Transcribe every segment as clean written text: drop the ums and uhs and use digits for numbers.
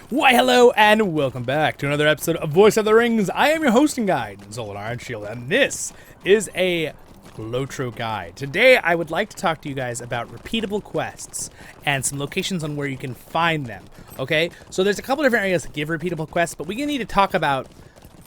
Why, hello, and welcome back to another episode of Voice of the Rings. I am your hosting guide, Zollin Ironshield, and this is a LOTRO guide. Today, I would like to talk to you guys about repeatable quests and some locations on where you can find them. Okay, so there's a couple different areas that give repeatable quests, but we need to talk about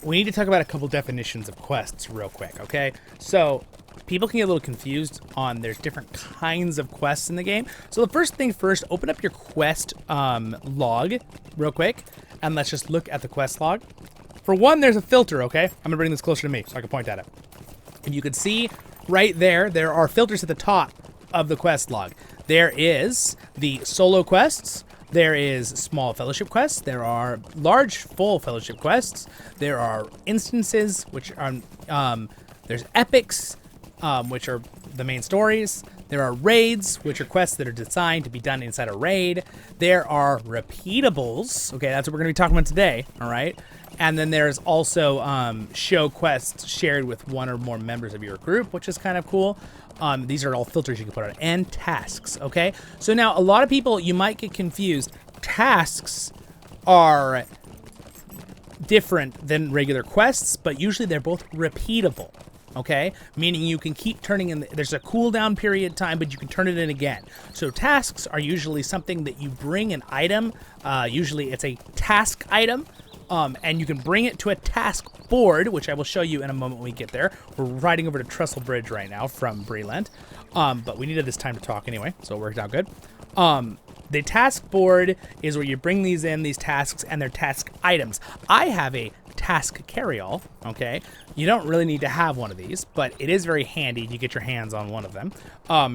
a couple definitions of quests real quick. Okay, so people can get a little confused on there's different kinds of quests in the game. So the first thing first, open up your quest log real quick, and let's just look at the quest log. For one, there's a filter, okay? I'm gonna bring this closer to me so I can point at it. And you can see right there are filters at the top of the quest log. There is the solo quests, there is small fellowship quests, there are large full fellowship quests, there are instances, which are, there's epics, which are the main stories. There are raids, which are quests that are designed to be done inside a raid. There are repeatables. Okay, that's what we're going to be talking about today, all right? And then there's also show quests shared with one or more members of your group, which is kind of cool. These are all filters you can put on, and tasks, okay? So now, a lot of people, you might get confused. Tasks are different than regular quests, but usually they're both repeatable. Okay, meaning you can keep turning in, there's a cooldown period time, but you can turn it in again. So tasks are usually something that you bring an item, usually it's a task item, and you can bring it to a task board, which I will show you in a moment when we get there. We're riding over to Trestle Bridge right now from Breland, but we needed this time to talk anyway, so it worked out good. The task board is where you bring these tasks, and they're task items. I have a task carry-all, okay? You don't really need to have one of these, but it is very handy to get your hands on one of them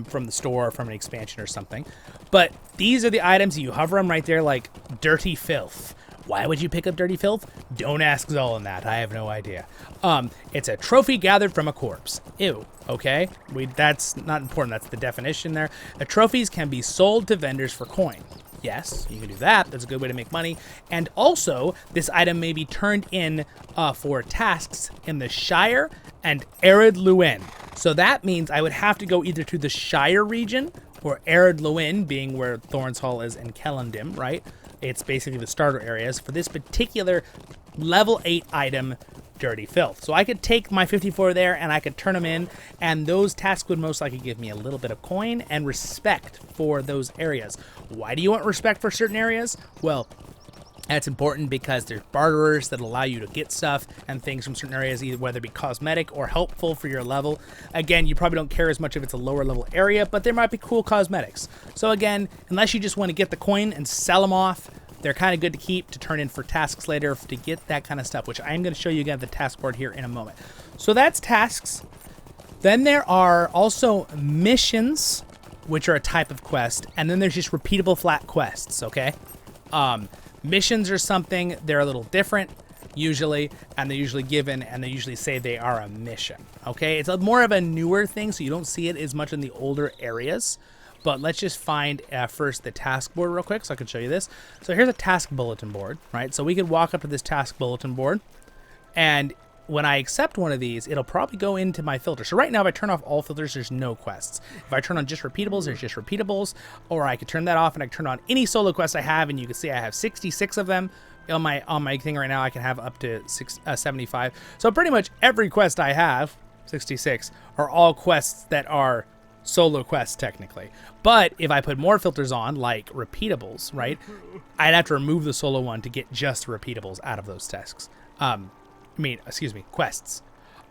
from the store, from an expansion or something. But these are the items, you hover them right there like Dirty Filth. Why would you pick up Dirty Filth? Don't ask Zollin that, I have no idea. It's a trophy gathered from a corpse. Ew, okay? That's not important, that's the definition there. The trophies can be sold to vendors for coin. Yes, you can do that. That's a good way to make money. And also, this item may be turned in for tasks in the Shire and Ered Luin. So that means I would have to go either to the Shire region, or Ered Luin being where Thorns Hall is in Kellendim, right? It's basically the starter areas for this particular level 8 item, Dirty Filth. So I could take my 54 there and I could turn them in, and those tasks would most likely give me a little bit of coin and respect for those areas. Why do you want respect for certain areas? Well, that's important because there's barterers that allow you to get stuff and things from certain areas, either whether it be cosmetic or helpful for your level. Again, you probably don't care as much if it's a lower level area, but there might be cool cosmetics. So again, unless you just want to get the coin and sell them off, they're kind of good to keep to turn in for tasks later to get that kind of stuff, which I'm going to show you again the task board here in a moment. So that's tasks. Then there are also missions, which are a type of quest, and then there's just repeatable flat quests, okay? Missions are something, they're a little different usually, and they're usually given, and they usually say they are a mission, okay? It's more of a newer thing, so you don't see it as much in the older areas. But let's just find first the task board real quick so I can show you this. So here's a task bulletin board, right? So we could walk up to this task bulletin board, and when I accept one of these, it'll probably go into my filter. So right now, if I turn off all filters, there's no quests. If I turn on just repeatables, there's just repeatables. Or I could turn that off and I can turn on any solo quests I have, and you can see I have 66 of them. On my thing right now, I can have up to 75. So pretty much every quest I have, 66, are all quests that are solo quests technically. But if I put more filters on, like repeatables, right, I'd have to remove the solo one to get just repeatables out of those tasks. Quests.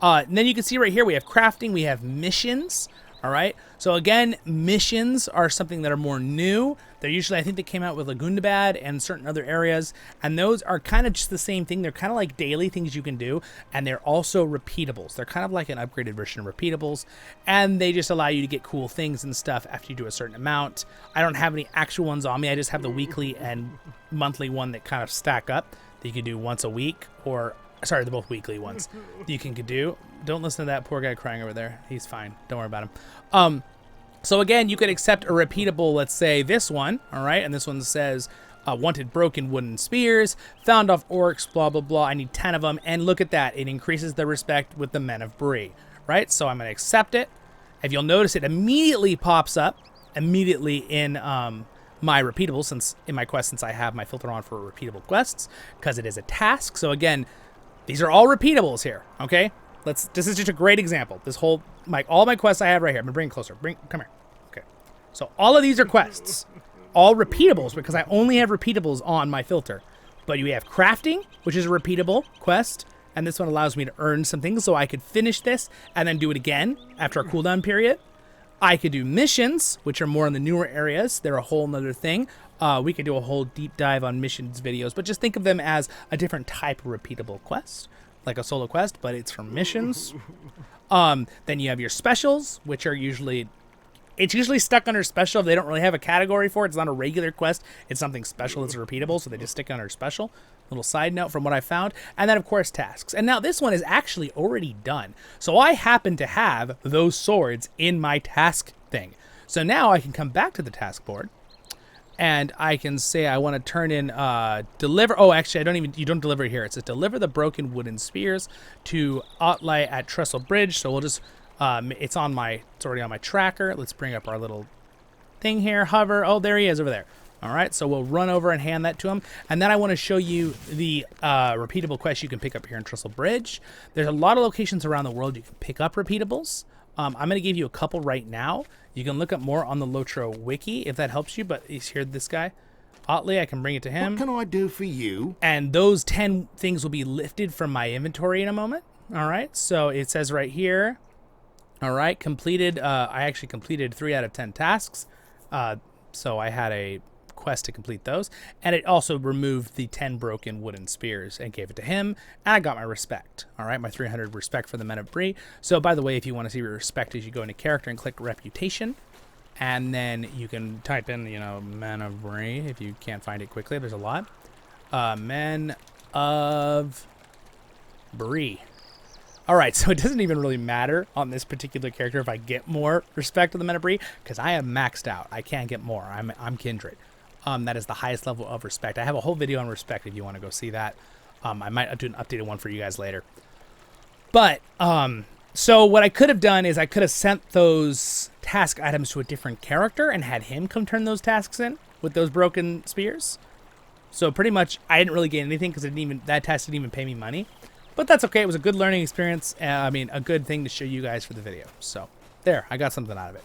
And then you can see right here we have crafting, we have missions. All right, so again, missions are something that are more new. They're usually, I think they came out with Lagundabad and certain other areas, and those are kind of just the same thing. They're kind of like daily things you can do, and they're also repeatables. They're kind of like an upgraded version of repeatables, and they just allow you to get cool things and stuff after you do a certain amount. I don't have any actual ones on me. I just have the weekly and monthly one that kind of stack up that you can do once a week, or sorry, they're both weekly ones you can do. Don't listen to that poor guy crying over there. He's fine. Don't worry about him. So again, you could accept a repeatable, let's say this one, all right? And this one says, wanted broken wooden spears, found off orcs, blah, blah, blah. I need 10 of them. And look at that. It increases the respect with the men of Bree, right? So I'm going to accept it. If you'll notice, it immediately pops up, immediately in my repeatable, since in my quest, since I have my filter on for repeatable quests, because it is a task. So again, these are all repeatables here, okay? This is just a great example. This whole, all my quests I have right here. I'm gonna bring it closer. Come here. Okay. So all of these are quests, all repeatables, because I only have repeatables on my filter. But you have crafting, which is a repeatable quest, and this one allows me to earn some things, so I could finish this and then do it again after a cooldown period. I could do missions, which are more in the newer areas. They're a whole nother thing. We could do a whole deep dive on missions videos, but just think of them as a different type of repeatable quest, like a solo quest, but it's for missions. Then you have your specials, which are usually, it's usually stuck under special. They don't really have a category for it. It's not a regular quest. It's something special that's repeatable, so they just stick under special. Little side note from what I found. And then, of course, tasks. And now this one is actually already done. So I happen to have those swords in my task thing. So now I can come back to the task board, and I can say I want to turn in deliver. Oh, actually, you don't deliver here. It says deliver the broken wooden spears to Otley at Trestle Bridge. So we'll just, it's already on my tracker. Let's bring up our little thing here. Hover. Oh, there he is over there. All right, so we'll run over and hand that to him. And then I want to show you the repeatable quest you can pick up here in Trestle Bridge. There's a lot of locations around the world you can pick up repeatables. I'm going to give you a couple right now. You can look up more on the LOTRO wiki if that helps you, but here's this guy. Otley, I can bring it to him. What can I do for you? And those 10 things will be lifted from my inventory in a moment. All right, so it says right here, all right, completed. I actually completed 3 out of 10 tasks. So I had a quest to complete those, and it also removed the 10 broken wooden spears and gave it to him, and I got my respect. All right, my 300 respect for the Men of Bree. So by the way, if you want to see your respect, is you go into character and click reputation, and then you can type in, Men of Bree if you can't find it quickly. There's a lot. Men of Bree. All right, so it doesn't even really matter on this particular character if I get more respect to the Men of Bree, because I am maxed out. I can't get more. I'm Kindred. That is the highest level of respect. I have a whole video on respect if you want to go see that. I might do an updated one for you guys later. But, so what I could have done is I could have sent those task items to a different character and had him come turn those tasks in with those broken spears. So pretty much I didn't really gain anything because that task didn't even pay me money. But that's okay. It was a good learning experience. A good thing to show you guys for the video. So there, I got something out of it.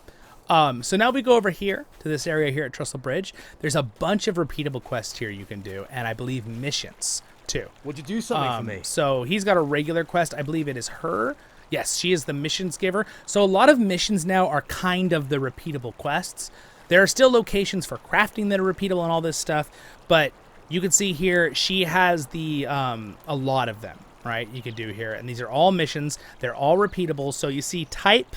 So now we go over here to this area here at Trestle Bridge. There's a bunch of repeatable quests here you can do, and I believe missions too. Would you do something for me? So he's got a regular quest. I believe it is her. Yes, she is the missions giver. So a lot of missions now are kind of the repeatable quests. There are still locations for crafting that are repeatable and all this stuff, but you can see here she has the a lot of them, right? You can do here, and these are all missions. They're all repeatable. So you see type.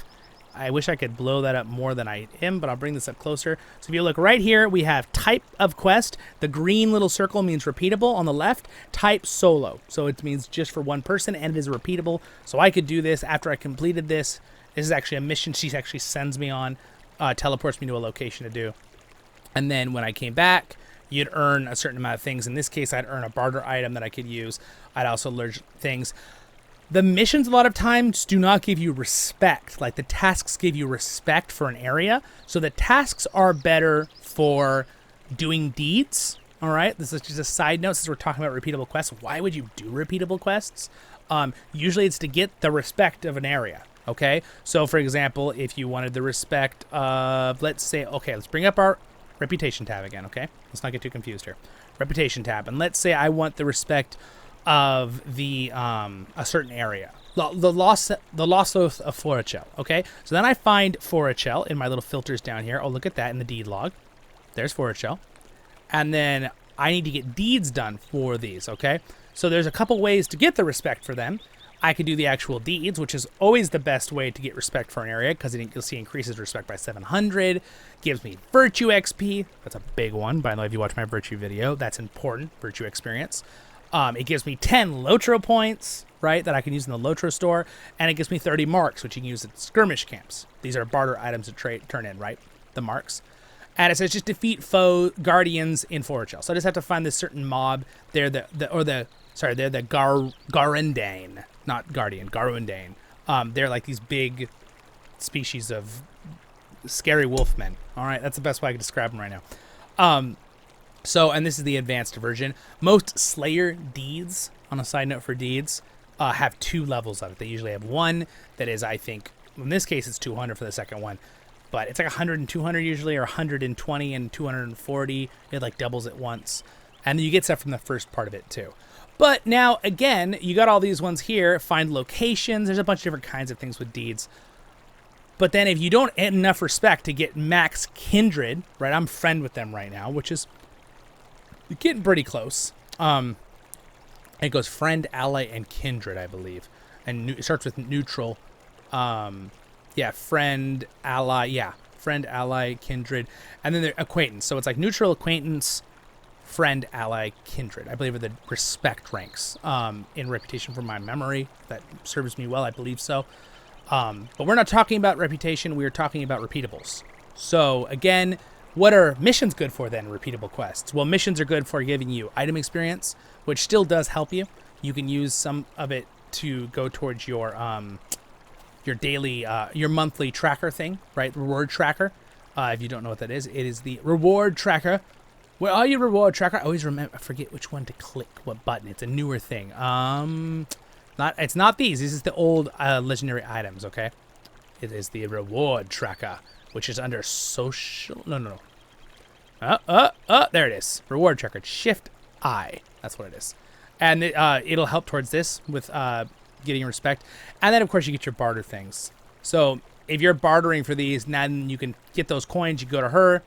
I wish I could blow that up more than I am, but I'll bring this up closer. So if you look right here, we have type of quest. The green little circle means repeatable. On the left, type solo. So it means just for one person, and it is repeatable. So I could do this after I completed this. This is actually a mission she actually sends me on, teleports me to a location to do. And then when I came back, you'd earn a certain amount of things. In this case, I'd earn a barter item that I could use. I'd also learn things. The missions a lot of times do not give you respect. Like the tasks give you respect for an area. So the tasks are better for doing deeds. All right. This is just a side note since we're talking about repeatable quests. Why would you do repeatable quests? Usually it's to get the respect of an area. Okay. So for example, if you wanted the respect of, let's say, okay, let's bring up our reputation tab again. Okay. Let's not get too confused here. Reputation tab. And let's say I want the respect of the a certain area, the lost oath of Forachel. Okay, so then I find Forachel in my little filters down here. Oh, look at that in the deed log. There's Forachel, and then I need to get deeds done for these. Okay, so there's a couple ways to get the respect for them. I could do the actual deeds, which is always the best way to get respect for an area because you'll see increases respect by 700, gives me virtue XP. That's a big one. By the way, if you watch my virtue video, that's important, virtue experience. It gives me 10 LOTRO points, right, that I can use in the LOTRO store, and it gives me 30 marks, which you can use at skirmish camps. These are barter items to turn in, right, the marks. And it says just defeat foe guardians in Forachel. So I just have to find this certain mob. They're the Garundane, not guardian, Garundane. They're like these big species of scary wolfmen. All right, that's the best way I can describe them right now. So, and this is the advanced version. Most Slayer deeds, on a side note for deeds, have 2 levels of it. They usually have one that is, I think, in this case, it's 200 for the second one. But it's like 100 and 200 usually, or 120 and 240. It like doubles it once. And you get stuff from the first part of it too. But now, again, you got all these ones here. Find locations. There's a bunch of different kinds of things with deeds. But then if you don't add enough respect to get max kindred, right? I'm friend with them right now, which is getting pretty close. It goes friend, ally, and kindred, I believe. And it starts with neutral. Yeah, friend, ally, kindred. And then the acquaintance. So it's like neutral, acquaintance, friend, ally, kindred. I believe are the respect ranks in reputation from my memory. That serves me well, I believe so. But we're not talking about reputation. We are talking about repeatables. So again, what are missions good for then? Repeatable quests. Well, missions are good for giving you item experience, which still does help you. You can use some of it to go towards your daily, your monthly tracker thing, right? Reward tracker. If you don't know what that is, it is the reward tracker. Where are your reward tracker? I always I forget which one to click, what button. It's a newer thing. It's not these. This is the old legendary items, okay? It is the reward tracker, which is under social. No. There it is. Reward tracker. Shift I. That's what it is. And it'll help towards this with getting respect. And then, of course, you get your barter things. So if you're bartering for these, then you can get those coins. You go to her,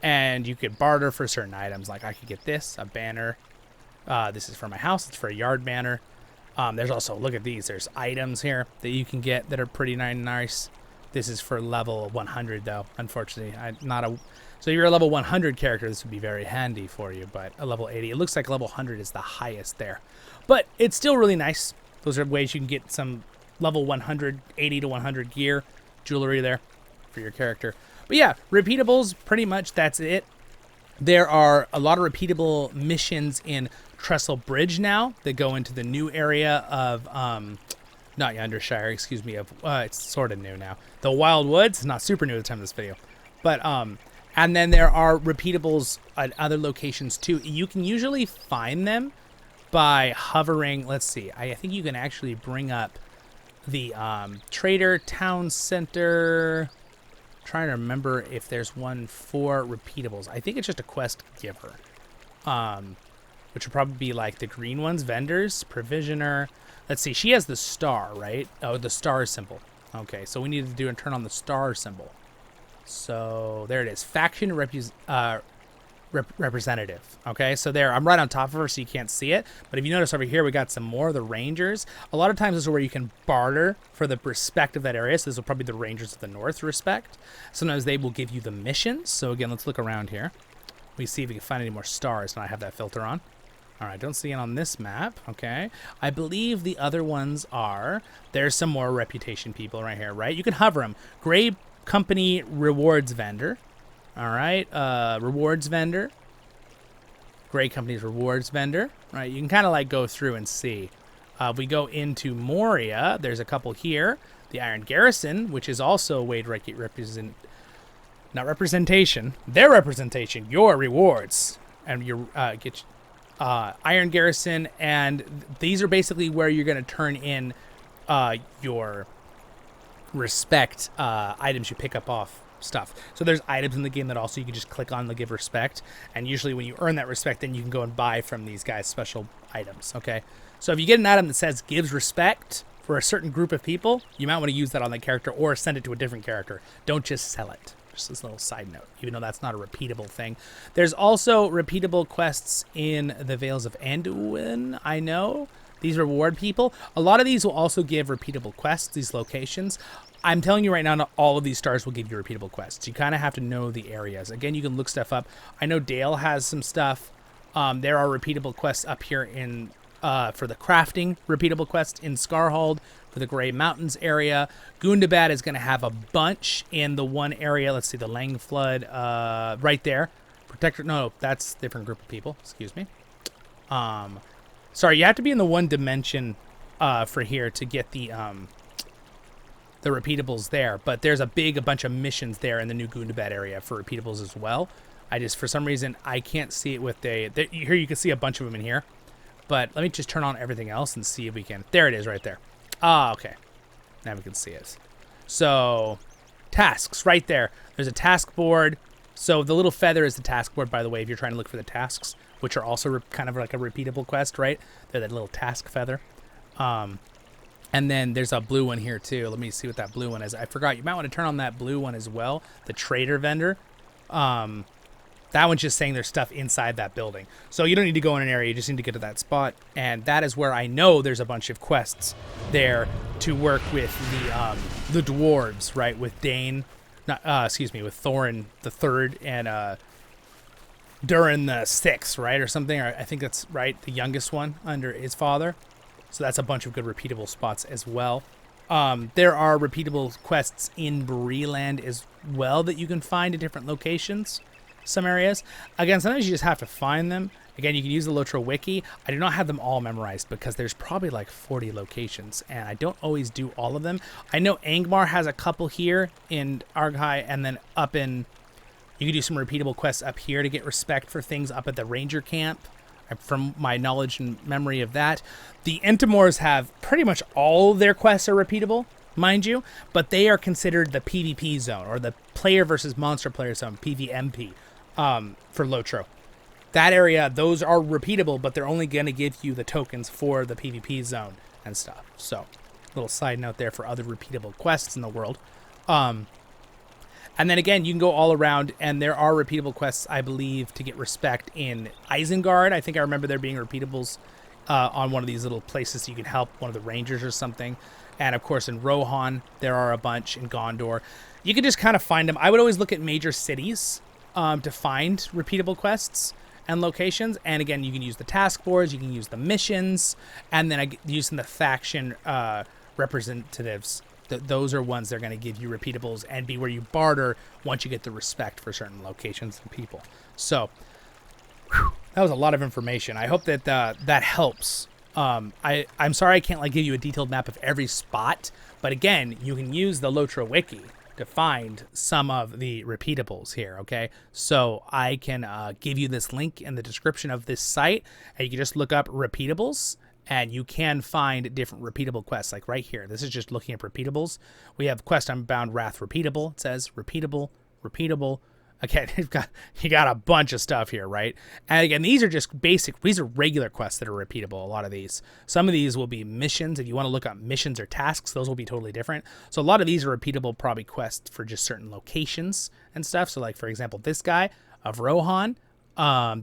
and you could barter for certain items. Like I could get this, a banner. This is for my house. It's for a yard banner. There's also, look at these. There's items here that you can get that are pretty nice. This is for level 100, though. Unfortunately, so if you're a level 100 character, this would be very handy for you. But a level 80, it looks like level 100 is the highest there. But it's still really nice. Those are ways you can get some level 100, 80 to 100 gear, jewelry there for your character. But yeah, repeatables, pretty much that's it. There are a lot of repeatable missions in Trestle Bridge now that go into the new area of, not Yundershire, excuse me, it's sort of new now. The Wild Woods, not super new at the time of this video. But, and then there are repeatables at other locations too. You can usually find them by hovering, let's see, I think you can actually bring up the Trader Town Center. Trying to remember if there's one for repeatables. I think it's just a quest giver, which would probably be like the green ones, vendors, provisioner. Let's see, she has the star, right? Oh, the star symbol. Okay, so we need to turn on the star symbol. So there it is, faction representative. Okay, so there, I'm right on top of her so you can't see it, but if you notice over here we got some more of the Rangers. A lot of times this is where you can barter for the respect of that area. So this will probably be the Rangers of the North respect. Sometimes they will give you the missions. So again, let's look around here. We see if we can find any more stars, and I have that filter on. All right, don't see it on this map. Okay, I believe the other ones are, there's some more reputation people right here, right? You can hover them. Gray Company rewards vendor. All right, rewards vendor. Gray Company's rewards vendor, right? You can kind of like go through and see. If we go into Moria, there's a couple here. The Iron Garrison, which is also a way to not representation, their representation, your rewards, and your Iron Garrison, and these are basically where you're going to turn in your respect items you pick up off stuff. So there's items in the game that also you can just click on to give respect, and usually when you earn that respect, then you can go and buy from these guys special items. Okay, so if you get an item that says gives respect for a certain group of people, you might want to use that on that character or send it to a different character. Don't just sell it. Just this little side note, even though that's not a repeatable thing. There's also repeatable quests in the Vales of Anduin, I know. These reward people. A lot of these will also give repeatable quests, these locations. I'm telling you right now, not all of these stars will give you repeatable quests. You kind of have to know the areas. Again, you can look stuff up. I know Dale has some stuff. There are repeatable quests up here in for the crafting repeatable quest in Scarhold for the Grey Mountains area. Gundabad is going to have a bunch in the one area. Let's see, the Lang Flood right there. Protector, no, that's a different group of people. Excuse me. Sorry, you have to be in the one dimension for here to get the repeatables there. But there's a bunch of missions there in the new Gundabad area for repeatables as well. I just, for some reason, I can't see it with here you can see a bunch of them in here. But let me just turn on everything else and see if we can. There it is right there. Ah, okay. Now we can see it. So, tasks right there. There's a task board. So the little feather is the task board, by the way, if you're trying to look for the tasks, which are also kind of like a repeatable quest, right? They're that little task feather. And then there's a blue one here too. Let me see what that blue one is. I forgot. You might want to turn on that blue one as well. The trader vendor. That one's just saying there's stuff inside that building. So you don't need to go in an area. You just need to get to that spot. And that is where I know there's a bunch of quests there to work with the dwarves, right? With Dane, with Thorin the Third and Durin the Sixth, right? Or something. Or I think that's right. The youngest one under his father. So that's a bunch of good repeatable spots as well. There are repeatable quests in Breeland as well that you can find in different locations, some areas. Again, sometimes you just have to find them. Again, you can use the LOTRO wiki. I do not have them all memorized because there's probably like 40 locations, and I don't always do all of them. I know Angmar has a couple here in Arghai, and then up in... You can do some repeatable quests up here to get respect for things up at the Ranger camp. From my knowledge and memory of that. The Entomors have pretty much all of their quests are repeatable, mind you, but they are considered the PvP zone, or the player versus monster player zone, PvMP, for LOTRO. That area, those are repeatable, but they're only going to give you the tokens for the PvP zone and stuff. So, little side note there for other repeatable quests in the world. And then again, you can go all around, and there are repeatable quests, I believe, to get respect in Isengard. I think I remember there being repeatables on one of these little places so you can help one of the Rangers or something. And, of course, in Rohan, there are a bunch. In Gondor. You can just kind of find them. I would always look at major cities to find repeatable quests and locations. And, again, you can use the task boards. You can use the missions. And then using the faction representatives. Those are ones that are going to give you repeatables and be where you barter once you get the respect for certain locations and people. So, that was a lot of information. I hope that that helps. I'm sorry I can't give you a detailed map of every spot, but again, you can use the LOTRO wiki to find some of the repeatables here, okay? So I can give you this link in the description of this site, and you can just look up repeatables. And you can find different repeatable quests, like right here. This is just looking at repeatables. We have Quest Unbound Wrath repeatable. It says repeatable. Okay, you got a bunch of stuff here, right? And again, these are just basic. These are regular quests that are repeatable, a lot of these. Some of these will be missions. If you want to look up missions or tasks, those will be totally different. So a lot of these are repeatable, probably quests for just certain locations and stuff. So like, for example, this guy of Rohan.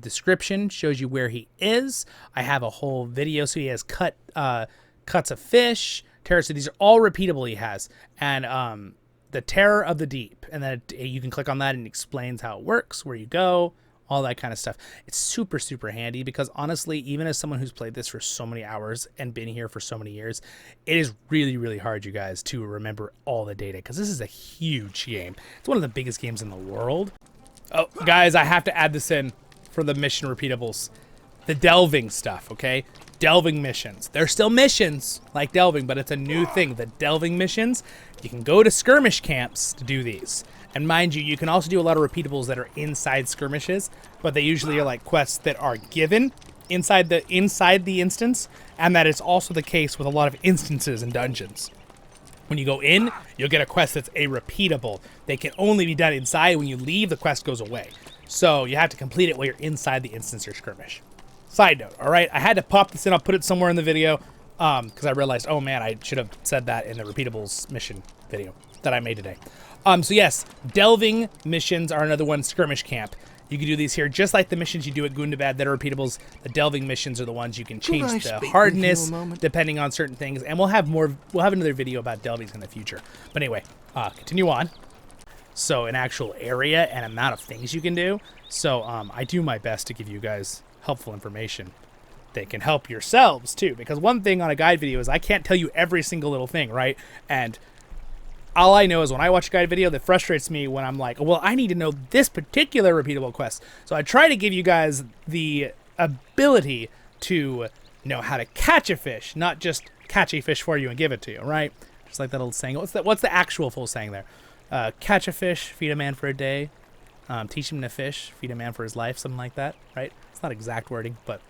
Description shows you where he is. I have a whole video, so he has cuts of fish, terror. So these are all repeatable he has, and the Terror of the Deep, and then you can click on that and it explains how it works, where you go, all that kind of stuff. It's super, super handy because honestly, even as someone who's played this for so many hours and been here for so many years, it is really, really hard, you guys, to remember all the data because this is a huge game. It's one of the biggest games in the world. Oh, guys, I have to add this in for the mission repeatables. The delving stuff, okay? Delving missions. They're still missions, like delving, but it's a new thing. The delving missions, you can go to skirmish camps to do these. And mind you, you can also do a lot of repeatables that are inside skirmishes, but they usually are like quests that are given inside the instance, and that is also the case with a lot of instances and dungeons. When you go in, you'll get a quest that's a repeatable. They can only be done inside. When you leave, the quest goes away. So you have to complete it while you're inside the instance or skirmish. Side note, all right? I had to pop this in. I'll put it somewhere in the video because I realized, oh man, I should have said that in the repeatables mission video that I made today. So yes, delving missions are another one. Skirmish camp. You can do these here just like the missions you do at Gundabad that are repeatables. The delving missions are the ones you can change the hardness depending on certain things. And we'll have another video about delvings in the future. But anyway, continue on. So an actual area and amount of things you can do. So I do my best to give you guys helpful information that can help yourselves too. Because one thing on a guide video is I can't tell you every single little thing, right? And all I know is when I watch a guide video that frustrates me when I'm like, well, I need to know this particular repeatable quest. So I try to give you guys the ability to know how to catch a fish, not just catch a fish for you and give it to you, right? Just like that old saying. What's the actual full saying there? Catch a fish, feed a man for a day. Teach him to fish, feed a man for his life, something like that, right? It's not exact wording, but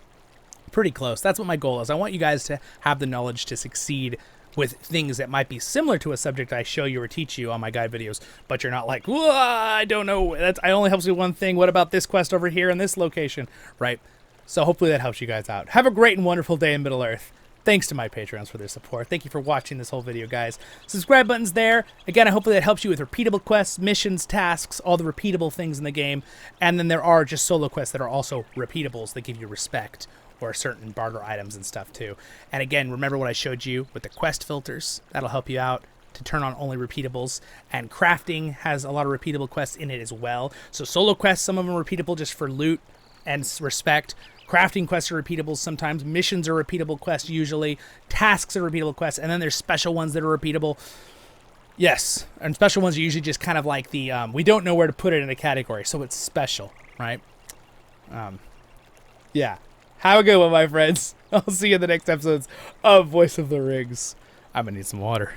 pretty close. That's what my goal is. I want you guys to have the knowledge to succeed with things that might be similar to a subject I show you or teach you on my guide videos, but you're not like, whoa, I don't know. I only helps you one thing. What about this quest over here in this location, right? So hopefully that helps you guys out. Have a great and wonderful day in Middle-earth. Thanks to my Patreons for their support. Thank you for watching this whole video, guys. Subscribe button's there. Again, hopefully that helps you with repeatable quests, missions, tasks, all the repeatable things in the game. And then there are just solo quests that are also repeatables that give you respect or certain barter items and stuff too. And again, remember what I showed you with the quest filters. That'll help you out to turn on only repeatables. And crafting has a lot of repeatable quests in it as well. So solo quests, some of them are repeatable just for loot and respect. Crafting quests are repeatables sometimes. Missions are repeatable quests usually. Tasks are repeatable quests. And then there's special ones that are repeatable. Yes. And special ones are usually just kind of like the, we don't know where to put it in a category. So it's special, right? Yeah. Have a good one, my friends. I'll see you in the next episodes of Voice of the Rings. I'm going to need some water.